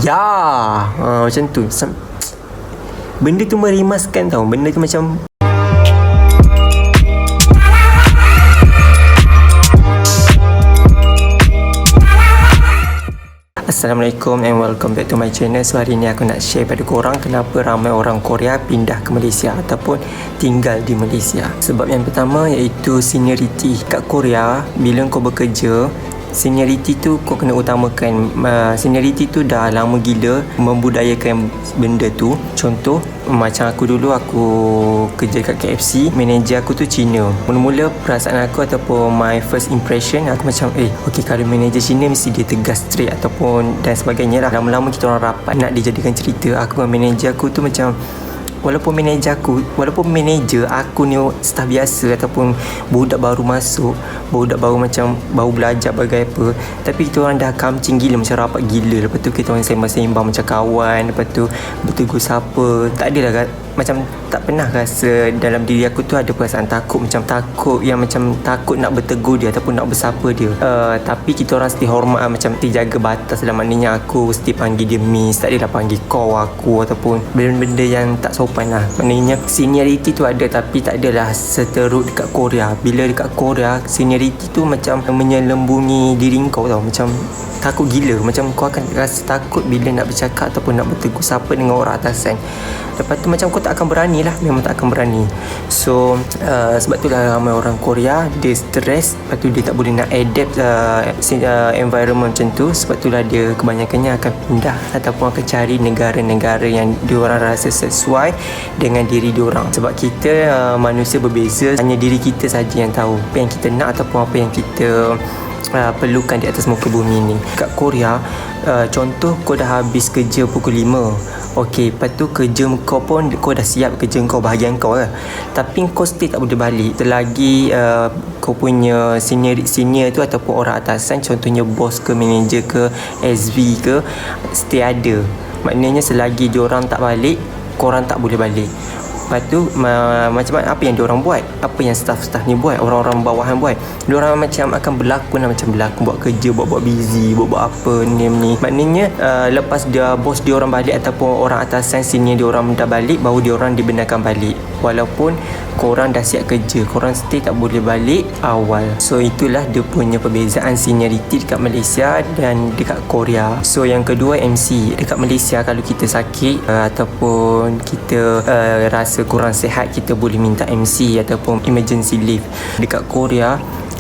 Ya, macam tu. Benda tu merimaskan tau. Benda tu macam Assalamualaikum and welcome back to my channel. So hari ni aku nak share pada korang kenapa ramai orang Korea pindah ke Malaysia ataupun tinggal di Malaysia. Sebab yang pertama iaitu seniority. Kat Korea, bila kau bekerja, seniority tu kau kena utamakan. Seniority tu dah lama gila membudayakan benda tu. Contoh, macam aku dulu aku kerja kat KFC, manager aku tu Cina. Mula-mula perasaan aku ataupun my first impression, aku macam okay, kalau manager Cina mesti dia tegas, straight ataupun dan sebagainya lah. Lama-lama kita orang rapat nak dijadikan cerita. Aku dengan manager aku tu macam Walaupun manager aku ni staff biasa ataupun budak baru masuk, budak baru macam baru belajar bagai apa, tapi kita orang dah kamcing gila, macam rapat gila. Lepas tu kita orang sembang-sembang macam kawan. Lepas tu bertegur siapa. Tak adalah macam tak pernah rasa dalam diri aku tu ada perasaan takut, macam takut nak bertegur dia ataupun nak bersapa dia. Tapi kita orang mesti hormat lah, macam mesti jaga batas lah. Maknanya aku mesti panggil dia miss, tak adalah panggil kau aku ataupun benda-benda yang tak sopan lah. Maknanya seniority tu ada tapi tak adalah seteruk dekat Korea. Bila dekat Korea, seniority tu macam menyelembungi diri kau tau. Macam takut gila, macam kau akan rasa takut bila nak bercakap ataupun nak bertegur siapa dengan orang atasan. Lepas tu macam kau tak akan berani lah, memang tak akan berani. So sebab tu lah ramai orang Korea dia stres. Lepas tu dia tak boleh nak adapt environment macam tu. Sebab tu lah dia kebanyakannya akan pindah ataupun akan cari negara-negara yang diorang rasa sesuai dengan diri diorang. Sebab kita manusia berbeza, hanya diri kita saja yang tahu apa yang kita nak ataupun apa yang kita perlukan di atas muka bumi ni. Kat Korea, contoh kau dah habis kerja pukul 5. Okey, lepas tu kerja kau pun kau dah siap kerja kau, bahagian kau lah. Tapi kau still tak boleh balik selagi kau punya senior tu ataupun orang atasan, contohnya bos ke manager ke SV ke, stay ada. Maknanya selagi diorang tak balik, korang tak boleh balik. Lepas tu macam mana, apa yang diorang buat, apa yang staff-staff ni buat, orang-orang bawahan buat, diorang macam akan berlakon lah, macam berlakon buat kerja, buat busy, buat apa ni. Maknanya lepas bos diorang balik ataupun orang atasan senior diorang dah balik, baru diorang dibenarkan balik. Walaupun korang dah siap kerja, korang still tak boleh balik awal. So itulah dia punya perbezaan seniority dekat Malaysia dan dekat Korea. So yang kedua, MC. Dekat Malaysia kalau kita sakit ataupun kita rasa kurang sihat, kita boleh minta MC ataupun emergency leave. Dekat Korea,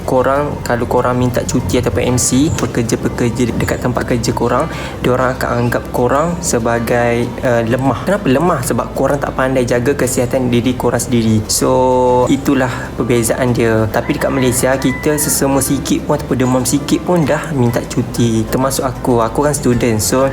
kalau korang minta cuti ataupun MC, pekerja-pekerja dekat tempat kerja korang, diorang akan anggap korang sebagai lemah. Kenapa lemah? Sebab korang tak pandai jaga kesihatan diri korang sendiri. So itulah perbezaan dia. Tapi dekat Malaysia, kita sesama sikit pun ataupun demam sikit pun dah minta cuti. Termasuk aku kan student. So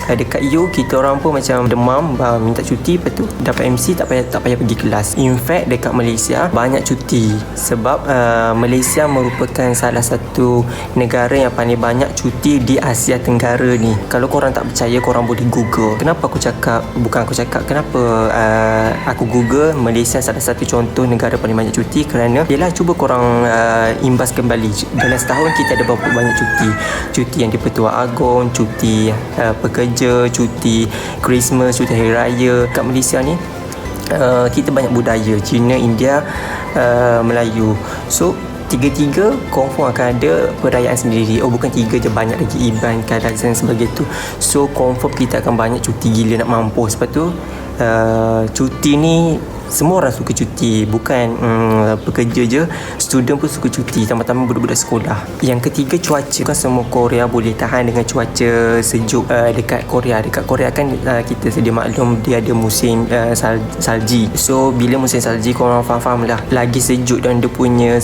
dekat U, kita orang pun macam demam minta cuti, lepas tu dapat MC, tak payah pergi kelas. In fact dekat Malaysia banyak cuti sebab Malaysia merupakan salah satu negara yang paling banyak cuti di Asia Tenggara ni. Kalau korang tak percaya, korang boleh Google. Kenapa aku cakap kenapa aku Google Malaysia salah satu contoh negara paling banyak cuti? Kerana yelah, cuba korang imbas kembali dalam setahun kita ada berapa banyak cuti yang di Pertuan Agong, cuti pekerja, cuti Christmas, cuti Hari Raya. Kat Malaysia ni kita banyak budaya, Cina, India, Melayu. So tiga-tiga confirm akan ada perayaan sendiri. Bukan tiga je, banyak lagi, Iban, Kadazan sebagainya tu. So confirm kita akan banyak cuti gila nak mampus. Lepas tu cuti ni semua orang suka cuti, bukan pekerja je, student pun suka cuti, tambah-tambah budak-budak sekolah. Yang ketiga, cuaca. Bukan semua Korea boleh tahan dengan cuaca sejuk. Dekat Korea kan kita sedia maklum dia ada musim salji. So bila musim salji, korang faham lah, lagi sejuk dan dia punya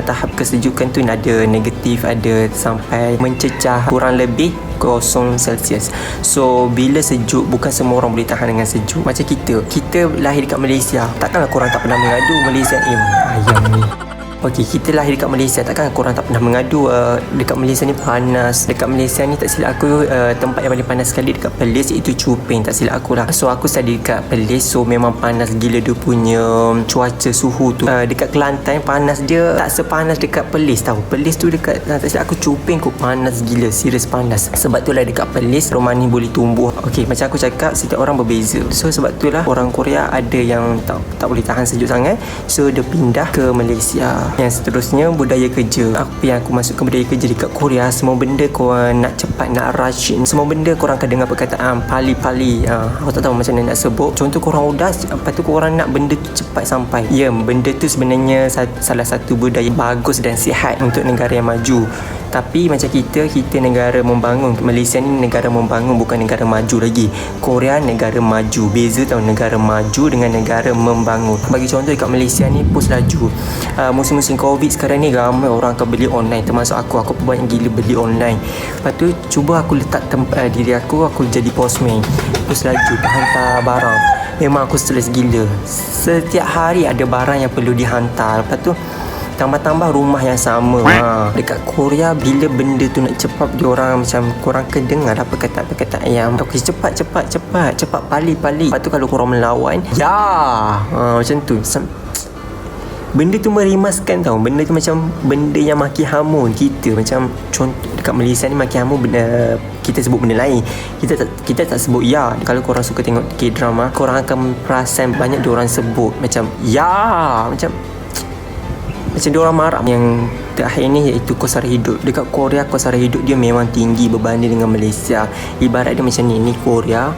tahap kesejukan tu ada negatif, ada sampai mencecah kurang lebih 0 Celsius. So bila sejuk, bukan semua orang boleh tahan dengan sejuk. Macam kita lahir dekat Malaysia, takkanlah korang tak pernah mengadu Malaysia ayam ni. Okey, kita lahir dekat Malaysia, takkan korang tak pernah mengadu dekat Malaysia ni panas. Dekat Malaysia ni tak silap aku tempat yang paling panas sekali dekat Perlis iaitu Chupeng, tak silap aku lah. So aku study dekat Perlis, so memang panas gila dia punya cuaca suhu tu. Dekat Kelantan panas dia tak sepanas dekat Perlis tau. Perlis tu dekat tak silap aku Chupeng kok panas gila, serius panas. Sebab tu lah dekat Perlis rumah ni boleh tumbuh. Okey, macam aku cakap, setiap orang berbeza. So sebab tu lah orang Korea ada yang tak boleh tahan sejuk sangat, so dia pindah ke Malaysia. Yang seterusnya, budaya kerja. Apa yang aku masuk ke budaya kerja dekat Korea, semua benda korang nak cepat, nak rush. Semua benda korang akan dengar perkataan pali-pali. Aku tak tahu macam mana nak sebut. Contoh korang udas, lepas tu korang nak benda tu cepat sampai. Ya, benda tu sebenarnya salah satu budaya bagus dan sihat untuk negara yang maju. Tapi macam kita negara membangun. Malaysia ni negara membangun, bukan negara maju lagi. Korea negara maju. Beza tau negara maju dengan negara membangun. Bagi contoh dekat Malaysia ni pos laju. Musim-musim Covid sekarang ni ramai orang akan beli online, termasuk aku pun banyak gila beli online. Lepas tu cuba aku letak diri aku jadi postman, pos laju, hantar barang. Memang aku stres gila. Setiap hari ada barang yang perlu dihantar. Lepas tu tambah-tambah rumah yang sama. Dekat Korea bila benda tu nak cepat, diorang macam korang kedengar apa kata ayam. Okey, cepat pali. Lepas tu kalau korang melawan, macam tu. Benda tu merimaskan tau. Benda tu macam benda yang maki hamun kita. Macam contoh dekat Malaysia ni maki hamun benda, kita sebut benda lain. Kita tak sebut ya. Kalau korang suka tengok K-drama, korang akan perasan banyak diorang sebut macam macam diorang marah. Yang terakhir ni iaitu kos sara hidup. Dekat Korea kos sara hidup dia memang tinggi berbanding dengan Malaysia. Ibarat dia macam ni Korea,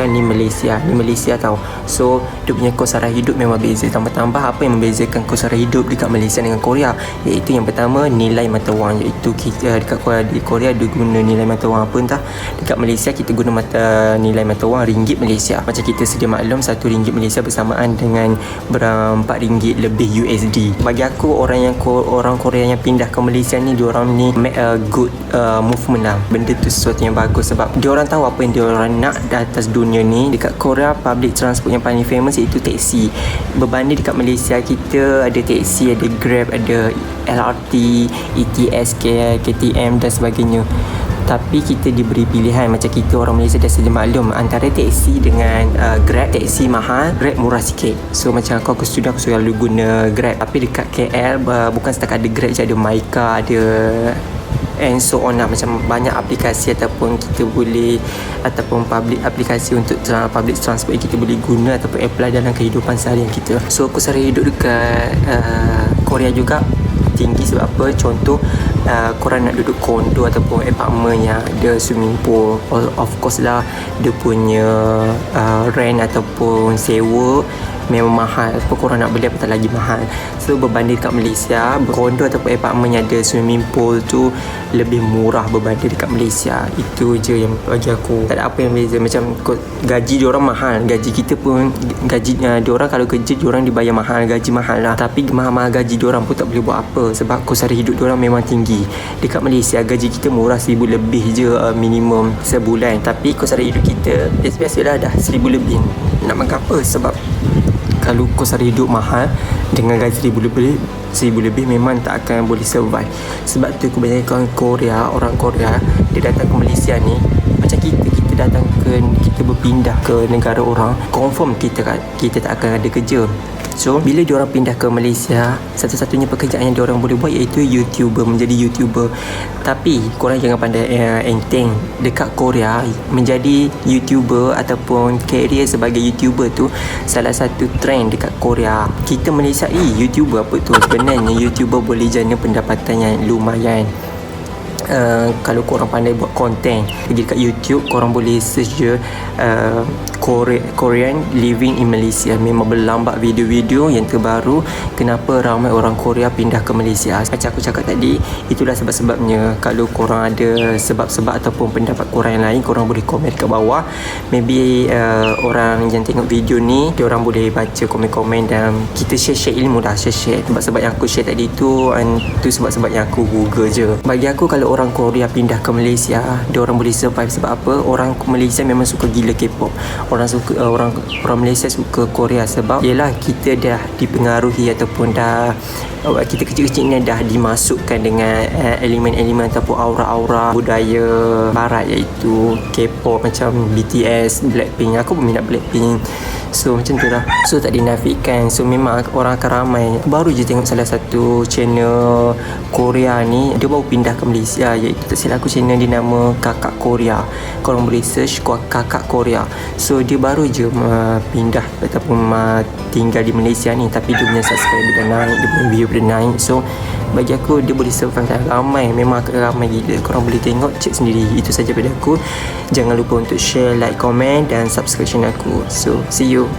ni Malaysia tau. So dia punya kos sara hidup memang beza. Tambah-tambah apa yang membezakan kos sara hidup dekat Malaysia dengan Korea, iaitu yang pertama nilai mata wang. Iaitu kita dekat Korea dia guna nilai mata wang apa entah. Dekat Malaysia kita guna nilai mata wang ringgit Malaysia. Macam kita sedia maklum, RM1 Malaysia bersamaan dengan RM4 lebih USD. Bagi aku orang Korea yang pindah ke Malaysia ni, diorang ni make a good movement lah. Benda tu sesuatu yang bagus sebab diorang tahu apa yang diorang nak di atas dunia ni. Dekat Korea public transport yang paling famous iaitu taksi. Berbanding dekat Malaysia, kita ada taksi, ada Grab, ada LRT, ETS, KTM dan sebagainya. Tapi kita diberi pilihan. Macam kita orang Malaysia dah sedia maklum antara taksi dengan Grab. Taksi mahal, Grab murah sikit. So macam aku selalu guna Grab. Tapi dekat KL bukan setakat ada Grab je, ada Myka, ada and so on lah. Macam banyak aplikasi ataupun kita boleh, ataupun public aplikasi untuk public transport yang kita boleh guna ataupun apply dalam kehidupan seharian kita. So kos sara hidup dekat Korea juga tinggi. Sebab apa? Contoh korang nak duduk kondo ataupun apartment yang ada swimming pool, of course lah dia punya rent ataupun sewa memang mahal. Apa korang nak beli apa tak lagi mahal. So berbanding dekat Malaysia, kondo ataupun apartment yang ada swimming pool tu lebih murah berbanding dekat Malaysia. Itu je yang bagi aku. Tak ada apa yang beza. Macam gaji diorang mahal, gaji kita pun diorang kalau kerja diorang dibayar mahal, gaji mahal lah. Tapi mahal-mahal gaji diorang pun tak boleh buat apa sebab kos sara hidup diorang memang tinggi. Dekat Malaysia gaji kita murah, RM1,000 lebih je minimum sebulan. Tapi kos sara hidup kita biasa-biasalah dah RM1,000 lebih. Nak makan apa? Sebab kalau kos sara hidup mahal dengan gaji RM1,000 lebih memang tak akan boleh survive. Sebab tu kebanyakan orang Korea dia datang ke Malaysia ni macam kita datang kita berpindah ke negara orang, confirm kita tak akan ada kerja. So bila diorang pindah ke Malaysia, satu-satunya pekerjaan yang diorang boleh buat iaitu menjadi YouTuber. Tapi korang jangan pandai enteng. Dekat Korea menjadi YouTuber ataupun career sebagai YouTuber tu salah satu trend dekat Korea. Kita Malaysia YouTuber apa tu? Sebenarnya YouTuber boleh jana pendapatan yang lumayan. Kalau korang pandai buat konten, pergi dekat YouTube korang boleh search je Korean living in Malaysia. Memang berlambak video-video yang terbaru kenapa ramai orang Korea pindah ke Malaysia. Macam aku cakap tadi, itulah sebab-sebabnya. Kalau korang ada sebab-sebab ataupun pendapat korang yang lain, korang boleh komen kat bawah. Maybe orang yang tengok video ni diorang boleh baca komen-komen dan kita share ilmu dah. Share sebab-sebab yang aku share tadi tu sebab-sebab yang aku google je. Bagi aku kalau orang Korea pindah ke Malaysia, dia orang boleh survive sebab apa? Orang Malaysia memang suka gila K-pop. Orang Malaysia suka Korea sebab yalah kita dah dipengaruhi ataupun dah kita kecil-kecil ni dah dimasukkan dengan elemen-elemen ataupun aura-aura budaya barat, iaitu K-pop macam BTS, Blackpink. Aku pun minat Blackpink. So macam tu lah. So tak dinafikan. So memang orang akan ramai. Baru je tengok salah satu channel Korea ni, dia baru pindah ke Malaysia, iaitu tak silap aku channel dia nama Kakak Korea. Korang boleh search Kakak Korea. So dia baru je pindah ataupun tinggal di Malaysia ni, tapi dia punya subscriber dah naik, dia punya view dah naik. So bagi aku dia boleh survive ramai, memang akan ramai gila. Korang boleh tengok, cek sendiri. Itu saja pada aku. Jangan lupa untuk share, like, komen dan subscribe channel aku. So see you.